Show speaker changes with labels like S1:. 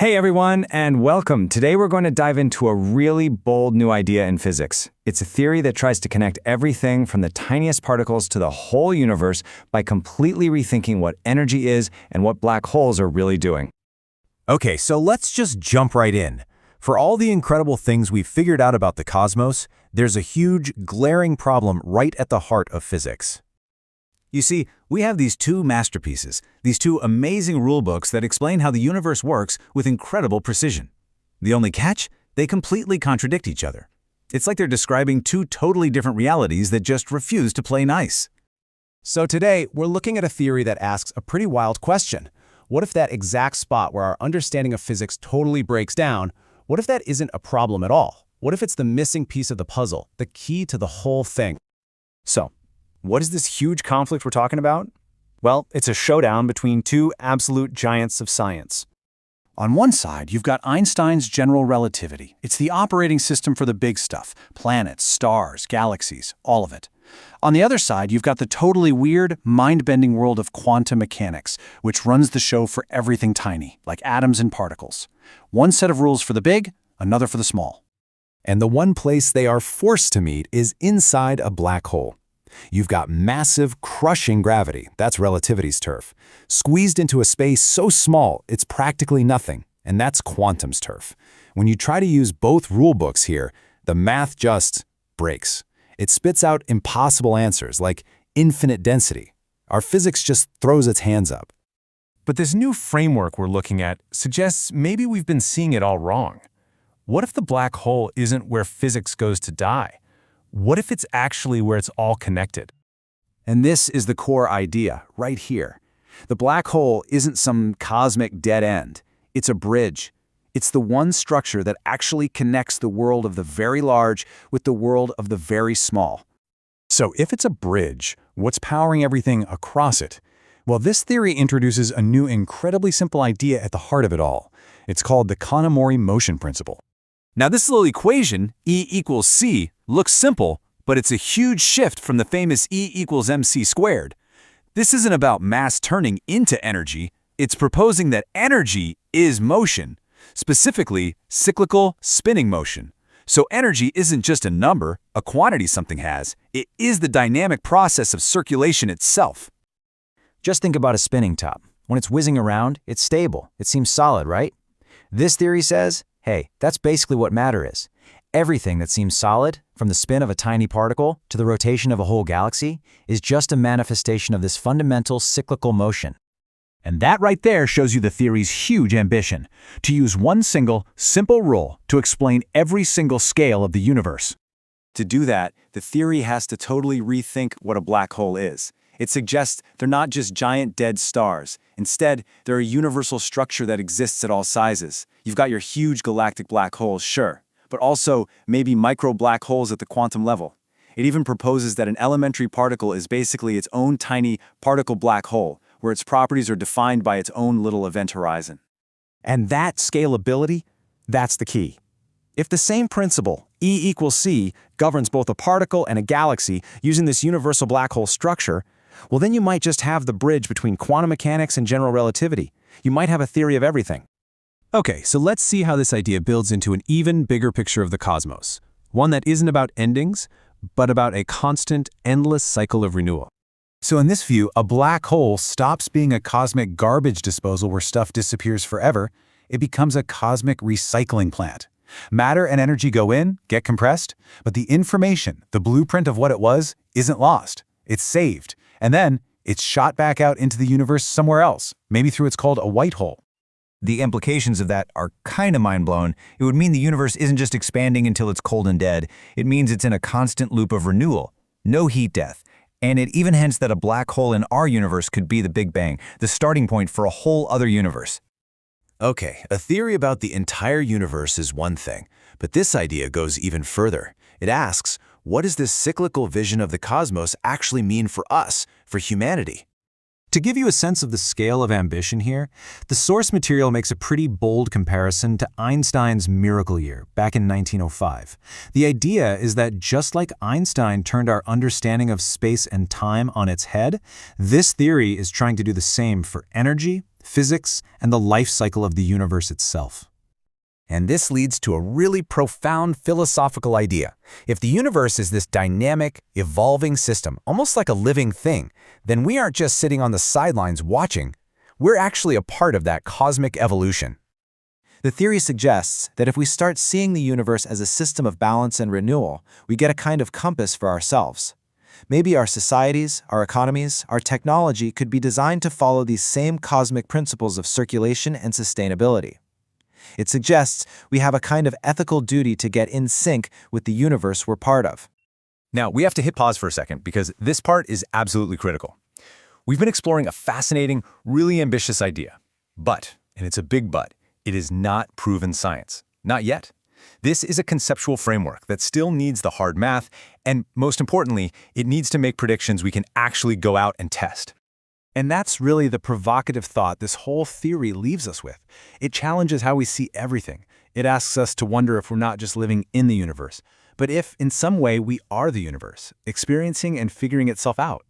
S1: Hey everyone, and welcome. Today we're going to dive into a really bold new idea in physics. It's a theory that tries to connect everything from the tiniest particles to the whole universe by completely rethinking what energy is and what black holes are really doing.
S2: Okay, so let's just jump right in. For all the incredible things we've figured out about the cosmos, there's a huge, glaring problem right at the heart of physics.
S3: You see, we have these two masterpieces, these two amazing rulebooks that explain how the universe works with incredible precision. The only catch? They completely contradict each other. It's like they're describing two totally different realities that just refuse to play nice.
S4: So today, we're looking at a theory that asks a pretty wild question. What if that exact spot where our understanding of physics totally breaks down, what if that isn't a problem at all? What if it's the missing piece of the puzzle, the key to the whole thing?
S1: So, what is this huge conflict we're talking about? Well, it's a showdown between two absolute giants of science.
S5: On one side, you've got Einstein's general relativity. It's the operating system for the big stuff, planets, stars, galaxies, all of it. On the other side, you've got the totally weird, mind-bending world of quantum mechanics, which runs the show for everything tiny, like atoms and particles. One set of rules for the big, another for the small.
S2: And the one place they are forced to meet is inside a black hole. You've got massive, crushing gravity, that's relativity's turf, squeezed into a space so small it's practically nothing, and that's quantum's turf. When you try to use both rulebooks here, the math just breaks. It spits out impossible answers like infinite density. Our physics just throws its hands up.
S6: But this new framework we're looking at suggests maybe we've been seeing it all wrong. What if the black hole isn't where physics goes to die? What if it's actually where it's all connected?
S5: And this is the core idea, right here. The black hole isn't some cosmic dead end. It's a bridge. It's the one structure that actually connects the world of the very large with the world of the very small.
S7: So if it's a bridge, what's powering everything across it? Well, this theory introduces a new incredibly simple idea at the heart of it all. It's called the KUT-OMUX004o motion principle.
S3: Now this little equation, E equals C, looks simple, but it's a huge shift from the famous E equals mc squared. This isn't about mass turning into energy, it's proposing that energy is motion, specifically cyclical spinning motion. So energy isn't just a number, a quantity something has, it is the dynamic process of circulation itself.
S8: Just think about a spinning top. When it's whizzing around, it's stable. It seems solid, right? This theory says, hey, that's basically what matter is. Everything that seems solid, from the spin of a tiny particle to the rotation of a whole galaxy, is just a manifestation of this fundamental cyclical motion.
S3: And that right there shows you the theory's huge ambition, to use one single, simple rule to explain every single scale of the universe.
S1: To do that, the theory has to totally rethink what a black hole is. It suggests they're not just giant dead stars. Instead, they're a universal structure that exists at all sizes. You've got your huge galactic black holes, sure, but also maybe micro black holes at the quantum level. It even proposes that an elementary particle is basically its own tiny particle black hole, where its properties are defined by its own little event horizon.
S4: And that scalability, that's the key. If the same principle, E equals C, governs both a particle and a galaxy using this universal black hole structure, well, then you might just have the bridge between quantum mechanics and general relativity. You might have a theory of everything.
S7: Okay, so let's see how this idea builds into an even bigger picture of the cosmos. One that isn't about endings, but about a constant, endless cycle of renewal.
S2: So in this view, a black hole stops being a cosmic garbage disposal where stuff disappears forever. It becomes a cosmic recycling plant. Matter and energy go in, get compressed, but the information, the blueprint of what it was, isn't lost. It's saved. And then it's shot back out into the universe somewhere else, maybe through what's called a white hole.
S9: The implications of that are kind of mind-blown. It would mean the universe isn't just expanding until it's cold and dead. It means it's in a constant loop of renewal, no heat death. And it even hints that a black hole in our universe could be the Big Bang, the starting point for a whole other universe.
S2: Okay, a theory about the entire universe is one thing, but this idea goes even further. It asks, what does this cyclical vision of the cosmos actually mean for us, for humanity?
S7: To give you a sense of the scale of ambition here, the source material makes a pretty bold comparison to Einstein's miracle year back in 1905. The idea is that just like Einstein turned our understanding of space and time on its head, this theory is trying to do the same for energy,
S2: physics, and the life cycle of the universe itself.
S3: And this leads to a really profound philosophical idea. If the universe is this dynamic, evolving system, almost like a living thing, then we aren't just sitting on the sidelines watching. We're actually a part of that cosmic evolution.
S1: The theory suggests that if we start seeing the universe as a system of balance and renewal, we get a kind of compass for ourselves. Maybe our societies, our economies, our technology could be designed to follow these same cosmic principles of circulation and sustainability. It suggests we have a kind of ethical duty to get in sync with the universe we're part of.
S3: Now, we have to hit pause for a second because this part is absolutely critical. We've been exploring a fascinating, really ambitious idea. But, and it's a big but, it is not proven science. Not yet. This is a conceptual framework that still needs the hard math, and most importantly, it needs to make predictions we can actually go out and test.
S5: And that's really the provocative thought this whole theory leaves us with. It challenges how we see everything. It asks us to wonder if we're not just living in the universe, but if, in some way, we are the universe, experiencing and figuring itself out.